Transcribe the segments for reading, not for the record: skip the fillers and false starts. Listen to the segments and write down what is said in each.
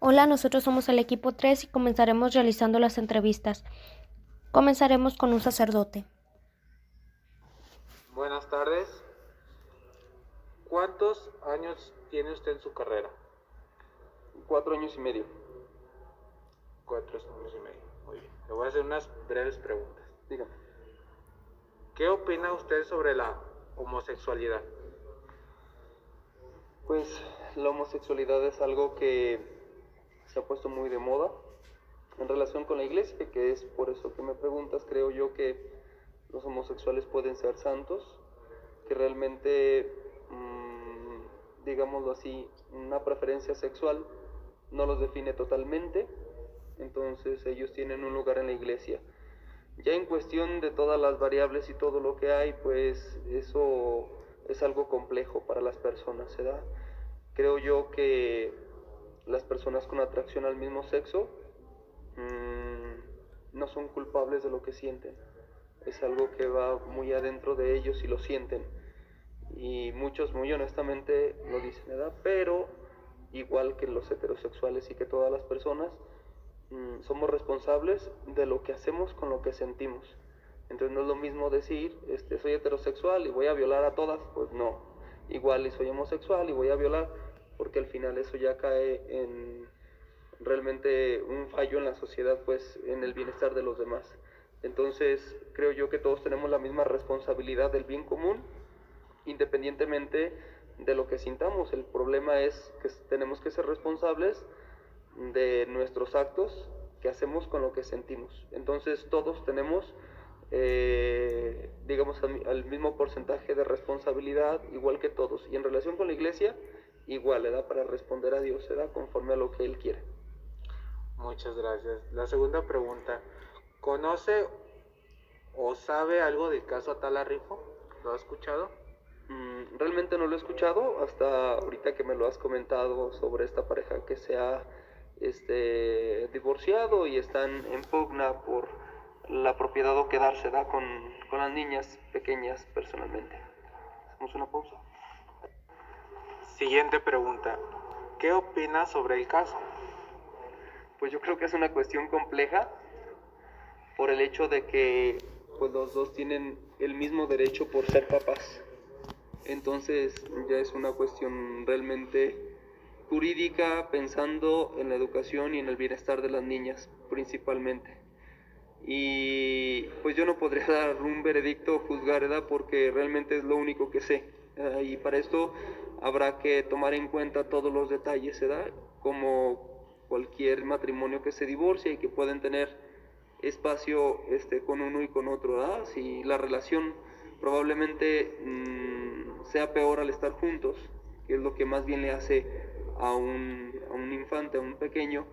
Hola, nosotros somos el equipo 3 y comenzaremos realizando las entrevistas. Comenzaremos con un sacerdote. Buenas tardes. ¿Cuántos años tiene usted en su carrera? 4 años y medio. 4 años y medio. Muy bien. Le voy a hacer unas breves preguntas. Dígame. ¿Qué opina usted sobre la homosexualidad? Pues la homosexualidad es algo que se ha puesto muy de moda en relación con la iglesia, que es por eso que me preguntas. Creo yo que los homosexuales pueden ser santos, que realmente, digámoslo así, una preferencia sexual no los define totalmente, entonces ellos tienen un lugar en la iglesia. Ya en cuestión de todas las variables y todo lo que hay, pues eso es algo complejo para las personas, ¿verdad? Creo yo que las personas con atracción al mismo sexo no son culpables de lo que sienten. Es algo que va muy adentro de ellos y lo sienten. Y muchos muy honestamente lo dicen, ¿verdad? Pero igual que los heterosexuales y que todas las personas, somos responsables de lo que hacemos con lo que sentimos. Entonces no es lo mismo decir, soy heterosexual y voy a violar a todas, pues no. Igual y soy homosexual y voy a violar, porque al final eso ya cae en realmente un fallo en la sociedad, pues en el bienestar de los demás. Entonces creo yo que todos tenemos la misma responsabilidad del bien común, independientemente de lo que sintamos. El problema es que tenemos que ser responsables de nuestros actos que hacemos con lo que sentimos. Entonces todos tenemos, digamos, al mismo porcentaje de responsabilidad, igual que todos. Y en relación con la iglesia, igual, ¿verdad? Para responder a Dios, ¿verdad? Conforme a lo que Él quiere. Muchas gracias. La segunda pregunta. ¿Conoce o sabe algo del caso Atala Rifo? ¿Lo ha escuchado? Realmente no lo he escuchado hasta ahorita que me lo has comentado sobre esta pareja que se ha divorciado y están en pugna por la propiedad o quedarse, ¿da? Con las niñas pequeñas personalmente. Hacemos una pausa. Siguiente pregunta. ¿Qué opina sobre el caso? Pues yo creo que es una cuestión compleja por el hecho de que pues los dos tienen el mismo derecho por ser papás. Entonces ya es una cuestión realmente jurídica, pensando en la educación y en el bienestar de las niñas principalmente. Y pues yo no podría dar un veredicto o juzgar, ¿verdad? Porque realmente es lo único que sé. Y para esto habrá que tomar en cuenta todos los detalles, ¿verdad? Como cualquier matrimonio que se divorcia y que pueden tener espacio con uno y con otro, ¿verdad? Si la relación probablemente sea peor al estar juntos, que es lo que más bien le hace a un infante, a un pequeño,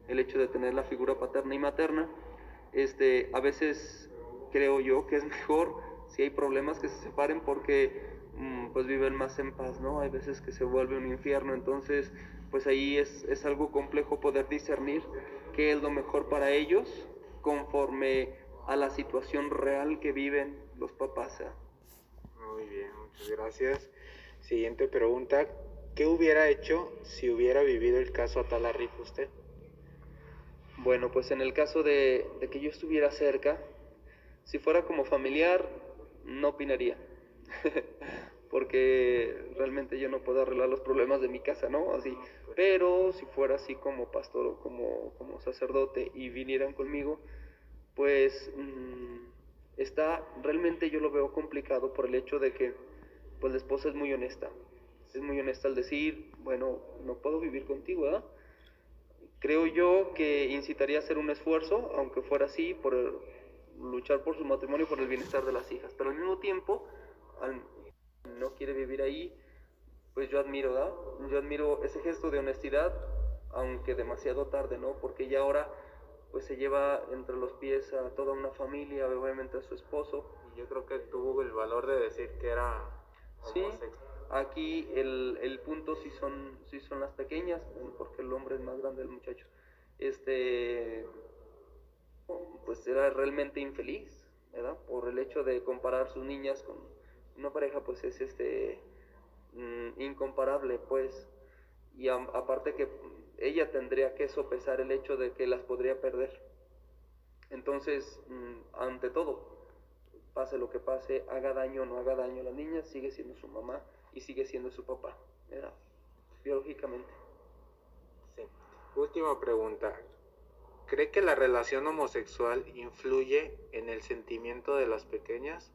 el hecho de tener la figura paterna y materna. A veces creo yo que es mejor, si hay problemas, que se separen porque pues viven más en paz, ¿no? Hay veces que se vuelve un infierno, entonces pues ahí es algo complejo poder discernir qué es lo mejor para ellos conforme a la situación real que viven los papás, ¿eh? Muy bien, muchas gracias. Siguiente pregunta. ¿Qué hubiera hecho si hubiera vivido el caso Atala Rifo usted? Bueno, pues en el caso de que yo estuviera cerca, si fuera como familiar, no opinaría. Porque realmente yo no puedo arreglar los problemas de mi casa, ¿no? Así. Pero si fuera así como pastor o como sacerdote y vinieran conmigo, pues realmente yo lo veo complicado por el hecho de que pues la esposa es muy honesta. Es muy honesta al decir, bueno, no puedo vivir contigo, ¿verdad? Creo yo que incitaría a hacer un esfuerzo, aunque fuera así, luchar por su matrimonio y por el bienestar de las hijas. Pero al mismo tiempo, no quiere vivir ahí, pues yo admiro, ¿verdad? Yo admiro ese gesto de honestidad, aunque demasiado tarde, ¿no? Porque ya ahora pues se lleva entre los pies a toda una familia, obviamente a su esposo. Y yo creo que tuvo el valor de decir que era homosexual. Sí, aquí el punto sí son las pequeñas, porque el hombre es más grande, el muchacho. Pues era realmente infeliz, ¿verdad? Por el hecho de comparar sus niñas con una pareja, pues es incomparable, pues. Y aparte que ella tendría que sopesar el hecho de que las podría perder. Entonces, ante todo, pase lo que pase, haga daño o no haga daño a la niña, sigue siendo su mamá y sigue siendo su papá, ¿verdad? Biológicamente. Sí. Última pregunta. ¿Cree que la relación homosexual influye en el sentimiento de las pequeñas?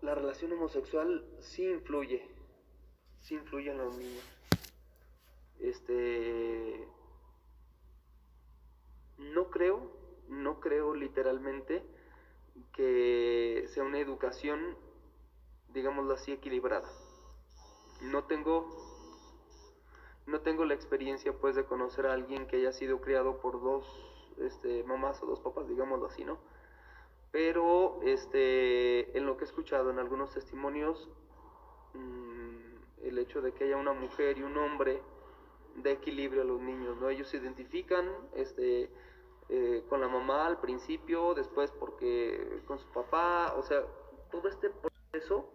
La relación homosexual sí influye en los niños. No creo literalmente que sea una educación, digámoslo así, equilibrada. No tengo la experiencia pues de conocer a alguien que haya sido criado por dos mamás o dos papás, digámoslo así, ¿no? Pero en lo que he escuchado en algunos testimonios, el hecho de que haya una mujer y un hombre da equilibrio a los niños, ¿no? Ellos se identifican con la mamá al principio, después porque con su papá, o sea, todo este proceso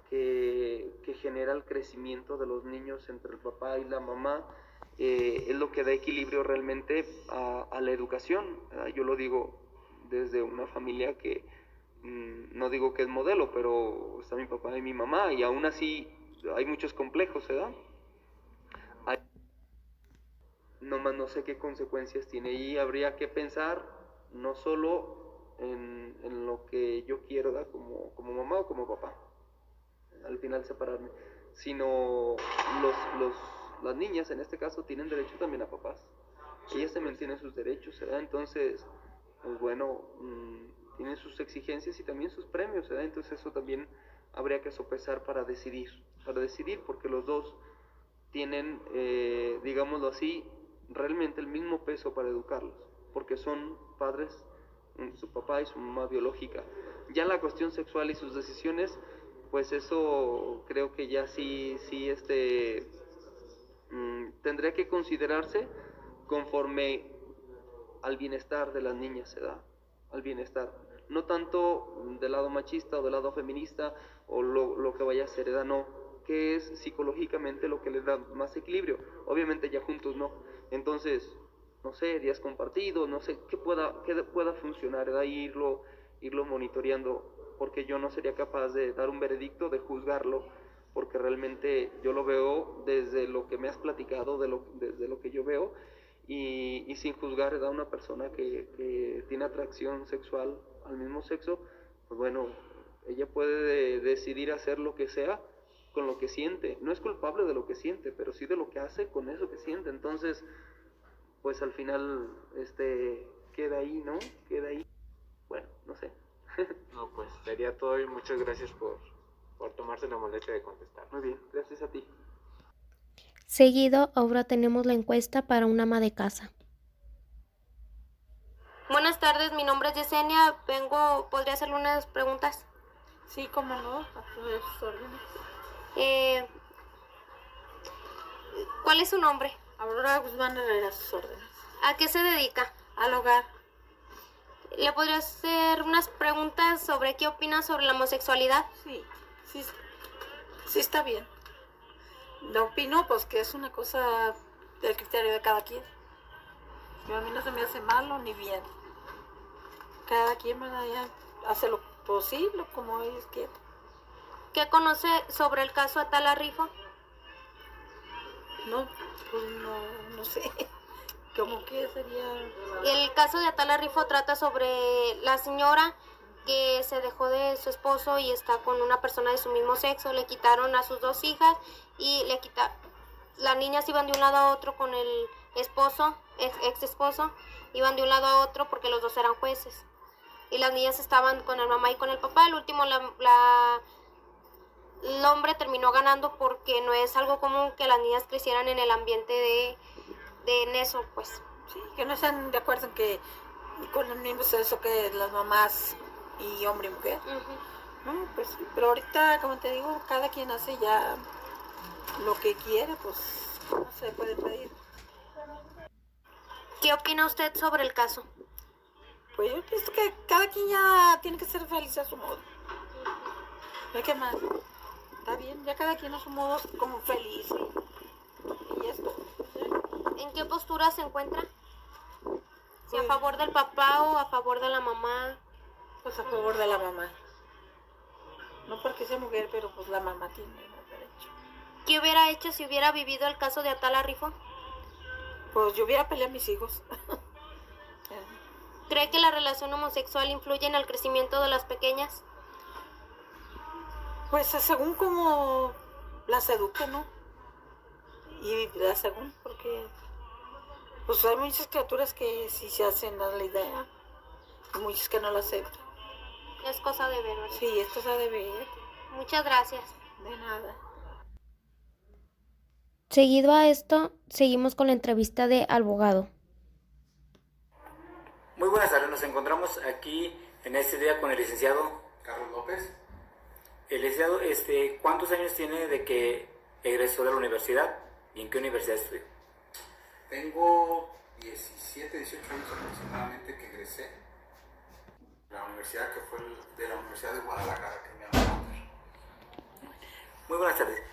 que genera el crecimiento de los niños entre el papá y la mamá, es lo que da equilibrio realmente a la educación. Yo lo digo desde una familia que no digo que es modelo, pero está mi papá y mi mamá, y aún así hay muchos complejos, ¿verdad? Nomás no sé qué consecuencias tiene, y habría que pensar no solo en lo que yo quiero, ¿verdad? Como mamá o como papá, al final separarme, sino las niñas en este caso tienen derecho también a papás, ellas también tienen sus derechos, ¿verdad? Entonces, pues bueno, tienen sus exigencias y también sus premios, ¿verdad? Entonces eso también habría que sopesar para decidir, porque los dos tienen, digámoslo así, realmente el mismo peso para educarlos, porque son padres, su papá y su mamá biológica. Ya la cuestión sexual y sus decisiones, pues eso creo que ya sí tendría que considerarse conforme al bienestar de las niñas, se da, al bienestar, no tanto del lado machista o del lado feminista o lo que vaya a ser, no, que es psicológicamente lo que les da más equilibrio, obviamente ya juntos no, entonces, no sé, días compartidos, no sé, qué pueda funcionar, ¿verdad? Irlo monitoreando, porque yo no sería capaz de dar un veredicto, de juzgarlo, porque realmente yo lo veo desde lo que me has platicado, desde lo que yo veo, y sin juzgar a una persona que tiene atracción sexual al mismo sexo, pues bueno, ella puede decidir hacer lo que sea con lo que siente, no es culpable de lo que siente, pero sí de lo que hace con eso que siente, entonces, pues al final, queda ahí, ¿no? Queda ahí, bueno, no sé. No, pues sería todo y muchas gracias por tomarse la molestia de contestar. Muy bien, gracias a ti. Seguido, ahora tenemos la encuesta para un ama de casa. Buenas tardes, mi nombre es Yesenia. ¿Podría hacerle unas preguntas? Sí, cómo no, a tus órdenes. ¿Cuál es su nombre? Aurora Guzmán Herrera, a sus órdenes. ¿A qué se dedica? Al hogar. ¿Le podría hacer unas preguntas sobre qué opina sobre la homosexualidad? Sí está bien. Lo opino, pues que es una cosa del criterio de cada quien. Yo a mí no se me hace malo ni bien. Cada quien ya hace lo posible como ellos quieren. ¿Qué conoce sobre el caso Atala Rifo? No, pues no sé. ¿Cómo que sería? El caso de Atala Rifo trata sobre la señora que se dejó de su esposo y está con una persona de su mismo sexo. Le quitaron a sus dos hijas y las niñas iban de un lado a otro con el esposo, ex esposo, iban de un lado a otro porque los dos eran jueces. Y las niñas estaban con el mamá y con el papá. Al último el hombre terminó ganando porque no es algo común que las niñas crecieran en el ambiente de eso, pues. Sí, que no están de acuerdo en que con el mismo sexo que las mamás y hombre y mujer. Uh-huh. No, pues sí, pero ahorita, como te digo, cada quien hace ya lo que quiere, pues no se puede pedir. ¿Qué opina usted sobre el caso? Pues yo pienso que cada quien ya tiene que ser feliz a su modo. No hay que más. está bien, ya cada quien a su modo como feliz y esto. ¿En qué postura se encuentra? ¿Si a Pues- favor del papá o a favor de la mamá? Pues a favor de la mamá. No porque sea mujer, pero pues la mamá tiene el derecho. ¿Qué hubiera hecho si hubiera vivido el caso de Atala Rifo? Pues yo hubiera peleado a mis hijos. ¿Cree que la relación homosexual influye en el crecimiento de las pequeñas? Pues según como las eduquen, ¿no? Y las según, porque pues hay muchas criaturas que sí se hacen a la idea y muchas que no la aceptan. Es cosa de ver, ¿verdad? Sí, esto se ha de ver, Muchas gracias. de nada. Seguido a esto, seguimos con la entrevista de abogado. Muy buenas tardes, nos encontramos aquí en este día con el licenciado Carlos López. El licenciado, ¿cuántos años tiene de que egresó de la universidad y en qué universidad estudió? Tengo 17, 18 años aproximadamente que egresé de la universidad, que fue de la Universidad de Guadalajara, que me llama. Muy buenas tardes.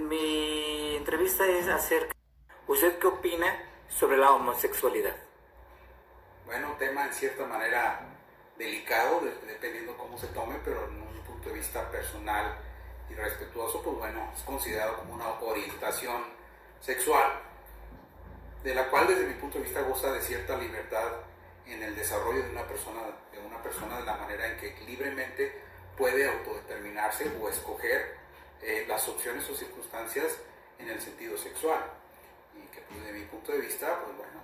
Mi entrevista es acerca, ¿usted qué opina sobre la homosexualidad? Bueno, tema en cierta manera delicado, dependiendo cómo se tome, pero en un punto de vista personal y respetuoso, pues bueno, es considerado como una orientación sexual, de la cual desde mi punto de vista goza de cierta libertad en el desarrollo de una persona de la manera en que libremente puede autodeterminarse o escoger las opciones o circunstancias en el sentido sexual, y que desde mi punto de vista, pues bueno,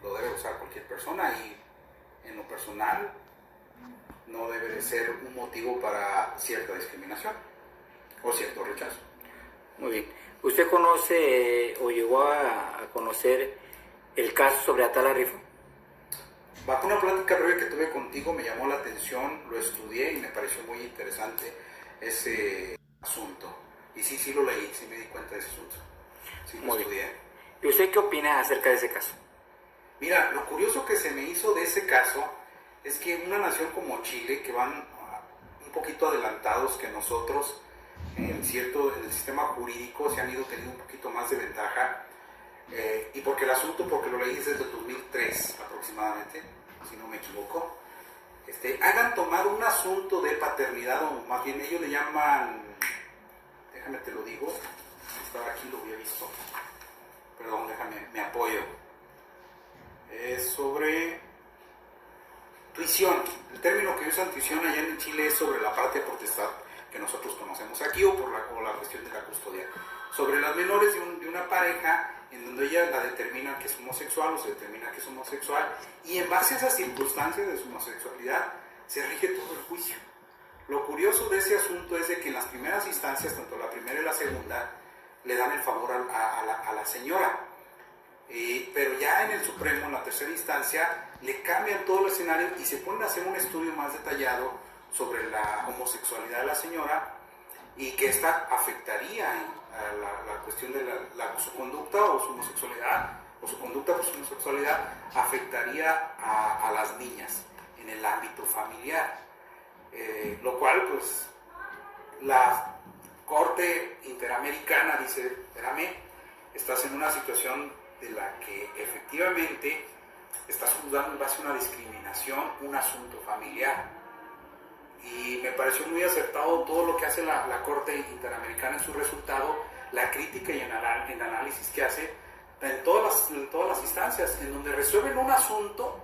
lo debe usar cualquier persona, y en lo personal no debe de ser un motivo para cierta discriminación o cierto rechazo. Muy bien. ¿Usted conoce o llegó a conocer el caso sobre Atala Rifo? Bajo una plática breve que tuve contigo me llamó la atención, lo estudié y me pareció muy interesante ese asunto. Y sí lo leí, sí me di cuenta de ese asunto. Sí lo estudié. ¿Y usted qué opina acerca de ese caso? Mira, lo curioso que se me hizo de ese caso es que una nación como Chile, que van un poquito adelantados que nosotros en el sistema jurídico, se han ido teniendo un poquito más de ventaja, y porque el asunto, porque lo leí desde el 2003 aproximadamente, si no me equivoco, hayan tomado un asunto de paternidad, o más bien ellos le llaman, déjame te lo digo, estaba aquí, lo había visto, perdón, déjame, me apoyo, es sobre tuición. El término que usan tuición allá en Chile es sobre la parte potestad que nosotros conocemos aquí, o por la cuestión de la custodia, sobre las menores de una pareja en donde ella la determina que es homosexual o se determina que es homosexual, y en base a esas circunstancias de su homosexualidad se rige todo el juicio. Lo curioso de ese asunto es de que en las primeras instancias, tanto la primera y la segunda, le dan el favor a la señora, pero ya en el Supremo, en la tercera instancia, le cambian todo el escenario y se ponen a hacer un estudio más detallado sobre la homosexualidad de la señora, y que esta afectaría a la cuestión de su conducta o su homosexualidad, o su conducta por su homosexualidad afectaría a las niñas en el ámbito familiar, lo cual pues la Corte Interamericana dice: espérame, estás en una situación de la que efectivamente estás juzgando en base a una discriminación, un asunto familiar. Y me pareció muy acertado todo lo que hace la Corte Interamericana en su resultado, la crítica y el análisis que hace en todas las instancias, en donde resuelven un asunto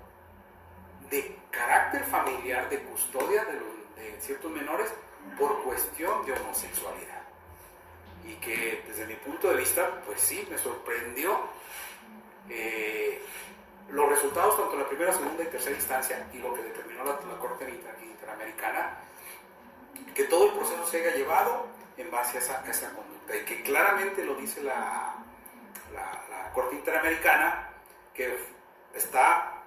de carácter familiar, de custodia de ciertos menores por cuestión de homosexualidad. Y que desde mi punto de vista, pues sí, me sorprendió los resultados tanto en la primera, segunda y tercera instancia, y lo que determinó la Corte Interamericana, que todo el proceso se haya llevado en base a esa conducta, y que claramente lo dice la Corte Interamericana, que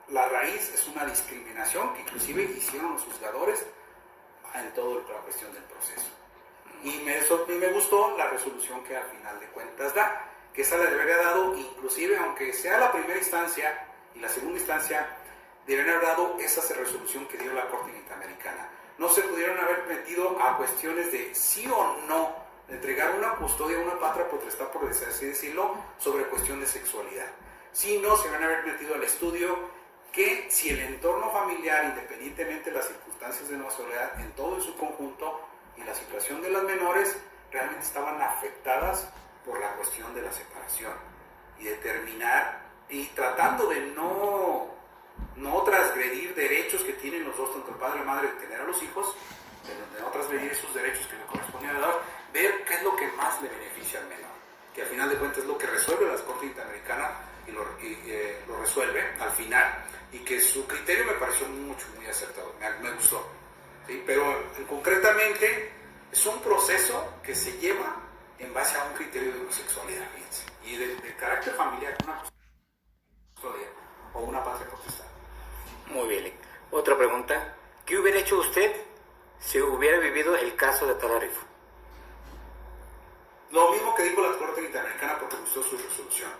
la raíz es una discriminación que inclusive hicieron los juzgadores en toda la cuestión del proceso. Y me gustó la resolución que al final de cuentas da, que esa le debería haber dado, inclusive aunque sea la primera instancia y la segunda instancia, deberían haber dado esa resolución que dio la Corte Interamericana. No se pudieron haber metido a cuestiones de sí o no entregar una custodia, una patria potestad, por así decirlo, sobre cuestión de sexualidad. Si no, se van a haber metido al estudio que si el entorno familiar, independientemente de las circunstancias de la soledad, en todo en su conjunto, y la situación de las menores, realmente estaban afectadas por la cuestión de la separación. Y determinar, y tratando de no transgredir derechos que tienen los dos, tanto el padre y la madre, de tener a los hijos, de no transgredir esos derechos que le correspondían a la ver qué es lo que más le beneficia al menor, que al final de cuentas es lo que resuelve la Corte Interamericana y lo resuelve al final, y que su criterio me pareció muy acertado, me gustó, ¿sí? Pero concretamente es un proceso que se lleva en base a un criterio de homosexualidad, fíjense, y de carácter familiar, una custodia o una patria potestad. Muy bien. Otra pregunta. ¿Qué hubiera hecho usted si hubiera vivido el caso de Atala Rifo? Lo mismo que dijo la Corte Interamericana, porque me gustó su resolución.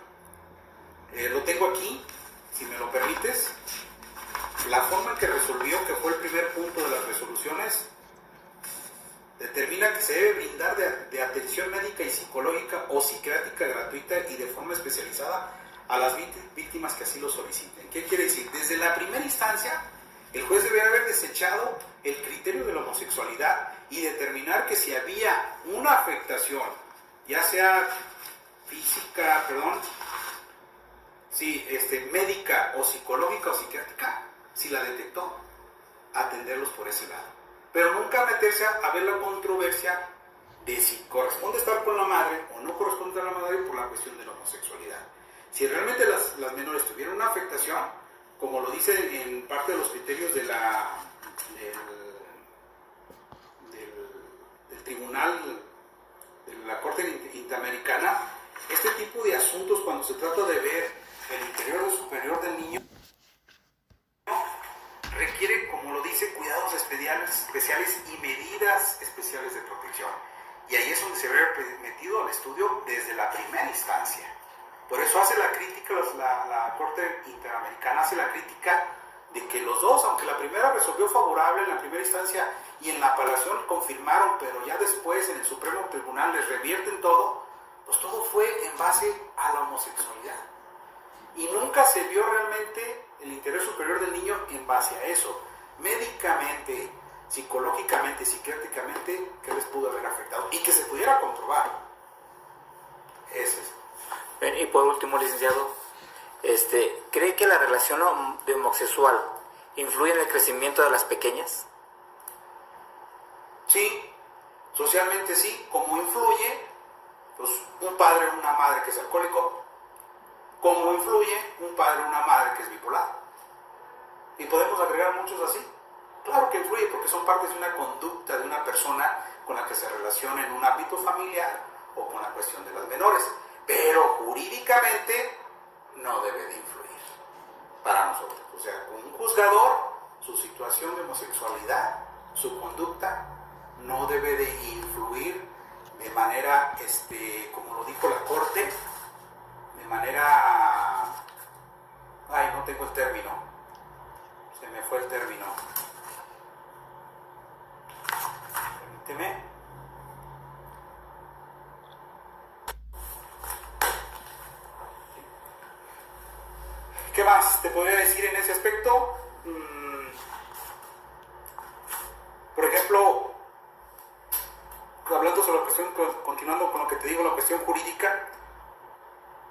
Lo tengo aquí, si me lo permites. La forma en que resolvió, que fue el primer punto de las resoluciones, determina que se debe brindar de atención médica y psicológica o psiquiátrica gratuita y de forma especializada a las víctimas que así lo soliciten. ¿Qué quiere decir? Desde la primera instancia, el juez debe haber desechado el criterio de la homosexualidad y determinar que si había una afectación, ya sea física, médica o psicológica o psiquiátrica, si la detectó, atenderlos por ese lado. Pero nunca meterse a ver la controversia de si corresponde estar con la madre o no corresponde a la madre por la cuestión de la homosexualidad. Si realmente las menores tuvieron una afectación, como lo dice en parte de los criterios del tribunal, de la Corte Interamericana, este tipo de asuntos, cuando se trata de ver el interior superior del niño, requiere, como lo dice, cuidados especiales y medidas especiales de protección. Y ahí es donde se ve metido al estudio desde la primera instancia. Por eso hace la crítica, la Corte Interamericana hace la crítica de que los dos, aunque la primera resolvió favorable en la primera instancia y en la apelación confirmaron, pero ya después en el Supremo Tribunal les revierten todo, pues todo fue en base a la homosexualidad. Y nunca se vio realmente el interés superior del niño en base a eso. Médicamente, psicológicamente, psiquiátricamente, ¿qué les pudo haber afectado? Y que se pudiera comprobar. Eso es. Y por último, licenciado, ¿cree que la relación de homosexual influye en el crecimiento de las pequeñas? Sí, socialmente sí, como influye pues, un padre o una madre que es alcohólico, como influye un padre o una madre que es bipolar. Y podemos agregar muchos así. Claro que influye porque son partes de una conducta de una persona con la que se relaciona en un ámbito familiar o con la cuestión de las menores. Pero jurídicamente no debe de influir para nosotros. O sea, con un juzgador, su situación de homosexualidad, su conducta, no debe de influir de manera, como lo dijo la Corte, de manera... Ay, no tengo el término. Se me fue el término. Permíteme. ¿Qué más te podría decir en ese aspecto? Por ejemplo, hablando sobre la cuestión, continuando con lo que te digo, la cuestión jurídica,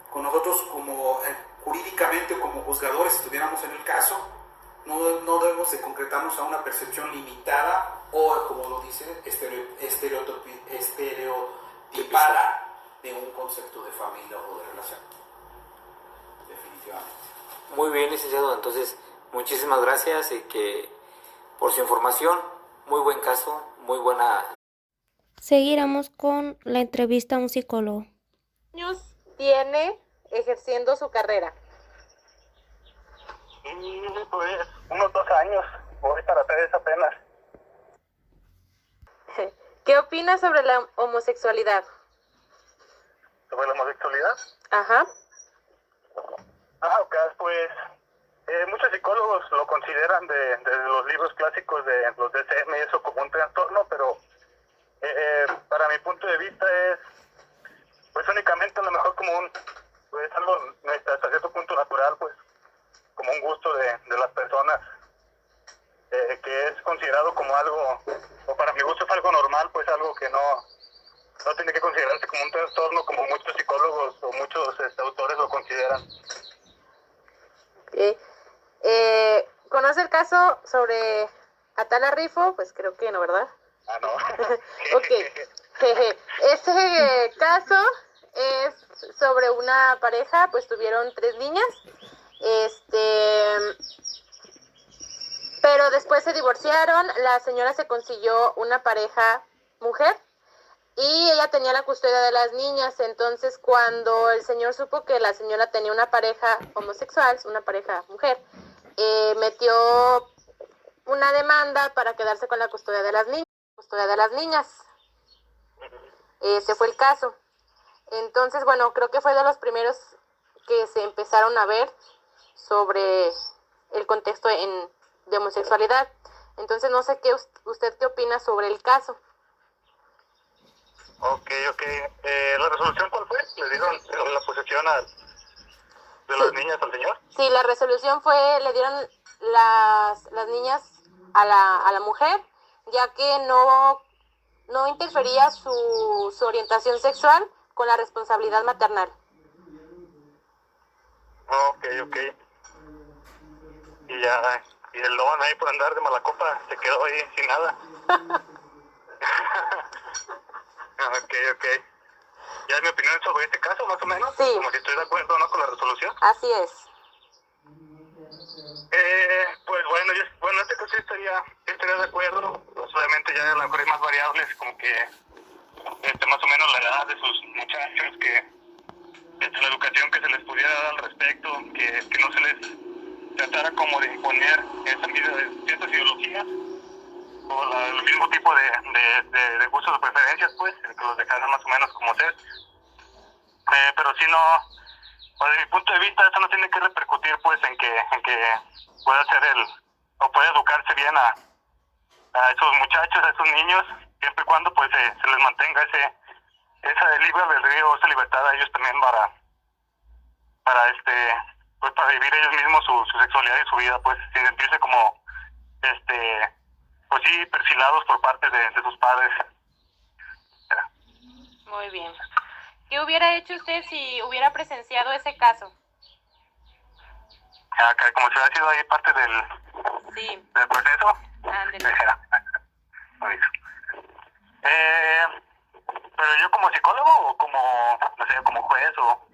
con nosotros como jurídicamente o como juzgadores, si estuviéramos en el caso, no debemos de concretarnos a una percepción limitada o, como lo dice, estereotipada de un concepto de familia o de relación. Definitivamente. Muy bien, licenciado. Entonces, muchísimas gracias y que por su información, muy buen caso, muy buena. Seguiremos con la entrevista a un psicólogo. ¿Cuántos años tiene ejerciendo su carrera? Pues unos 2 años, voy para 3 apenas. ¿Qué opina sobre la homosexualidad? ¿Sobre la homosexualidad? Ajá. Ok, pues muchos psicólogos lo consideran de los libros clásicos de los DSM y eso como un trastorno, pero para para mi punto de vista es, pues únicamente a lo mejor como pues algo hasta cierto punto natural, pues, como un gusto de las personas, que es considerado como algo, o para mi gusto es algo normal, pues algo que no tiene que considerarse como un trastorno, como muchos psicólogos o muchos autores lo consideran. Ok. ¿Conoce el caso sobre Atala Rifo? Pues creo que no, ¿verdad? Ah, no. Ok. Este caso es sobre una pareja, pues tuvieron 3 niñas, pero después se divorciaron, la señora se consiguió una pareja mujer y ella tenía la custodia de las niñas. Entonces cuando el señor supo que la señora tenía una pareja homosexual, una pareja mujer, metió una demanda para quedarse con la custodia de las niñas. Ese fue el caso. Entonces, bueno, creo que fue de los primeros que se empezaron a ver sobre el contexto de homosexualidad. Entonces, no sé usted qué opina sobre el caso. Ok. ¿La resolución cuál fue? ¿Le dieron la posesión de las niñas al señor? Sí, la resolución fue, le dieron las niñas a la mujer, ya que no interfería su orientación sexual con la responsabilidad maternal. Ok. Y el don ahí por andar de mala copa se quedó ahí sin nada. Ok. ¿Ya es mi opinión sobre este caso, más o menos? Sí. Como si estoy de acuerdo o no con la resolución. Así es. Pues bueno, en este caso estaría de acuerdo. Pues obviamente ya a lo mejor hay más variables, como que más o menos la edad de sus muchachos, que la educación que se les pudiera dar al respecto, que no se les tratara como de imponer ciertas ideologías o el mismo tipo de gustos o preferencias, pues, que los dejaran más o menos como ser. Pero si no, desde mi punto de vista, eso no tiene que repercutir, pues, en que pueda ser o pueda educarse bien a esos muchachos, a esos niños, siempre y cuando, pues, se les mantenga esa libre albedrío, esa libertad a ellos también para pues, para vivir ellos mismos su sexualidad y su vida, pues, sin sentirse como, pues sí, perfilados por parte de sus padres. Muy bien. ¿Qué hubiera hecho usted si hubiera presenciado ese caso? Como si hubiera sido ahí parte del proceso. Ándele. Pero yo como psicólogo o como, no sé, como juez o...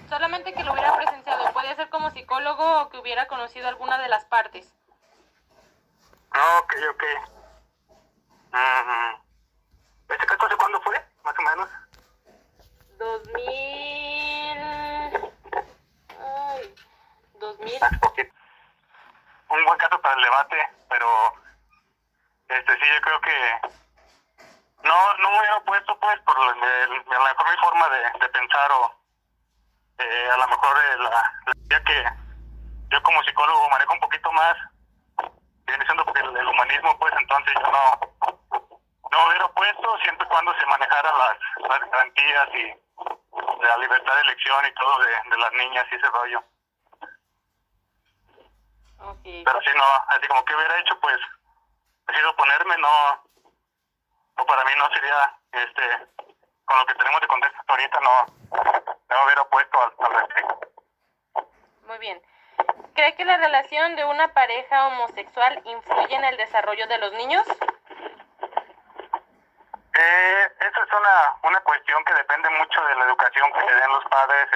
Solamente que lo hubiera presenciado. Puede ser como psicólogo o que hubiera conocido alguna de las partes. Ok. ¿Este caso de cuándo fue, más o menos? 2000. Un buen caso para el debate, pero sí, yo creo que no me hubiera opuesto, pues, por la mejor mi forma de pensar, o a lo mejor la idea que yo como psicólogo manejo un poquito más, viene siendo porque el humanismo, pues, entonces yo no hubiera opuesto siempre y cuando se manejaran las garantías y la libertad de elección y todo de las niñas y ese rollo. Okay. Pero si no, así como que hubiera hecho, pues, decido oponerme, no para mí no sería, con lo que tenemos de contexto hasta ahorita, no me hubiera opuesto al respecto. Muy bien. ¿Cree que la relación de una pareja homosexual influye en el desarrollo de los niños? Eso es una cuestión que depende mucho de la educación que le den los padres,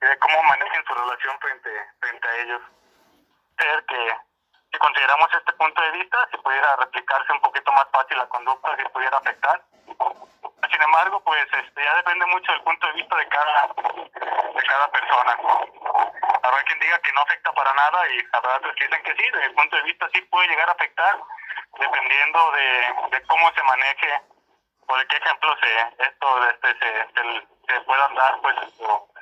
y de cómo manejen su relación frente a ellos. Ser que si consideramos este punto de vista, si pudiera replicarse un poquito más fácil la conducta, si pudiera afectar. Sin embargo, pues ya depende mucho del punto de vista de cada persona. Habrá quien diga que no afecta para nada y habrá otros que dicen que sí. Desde mi punto de vista sí puede llegar a afectar, dependiendo de cómo se maneje o de qué ejemplos se puedan dar, pues, o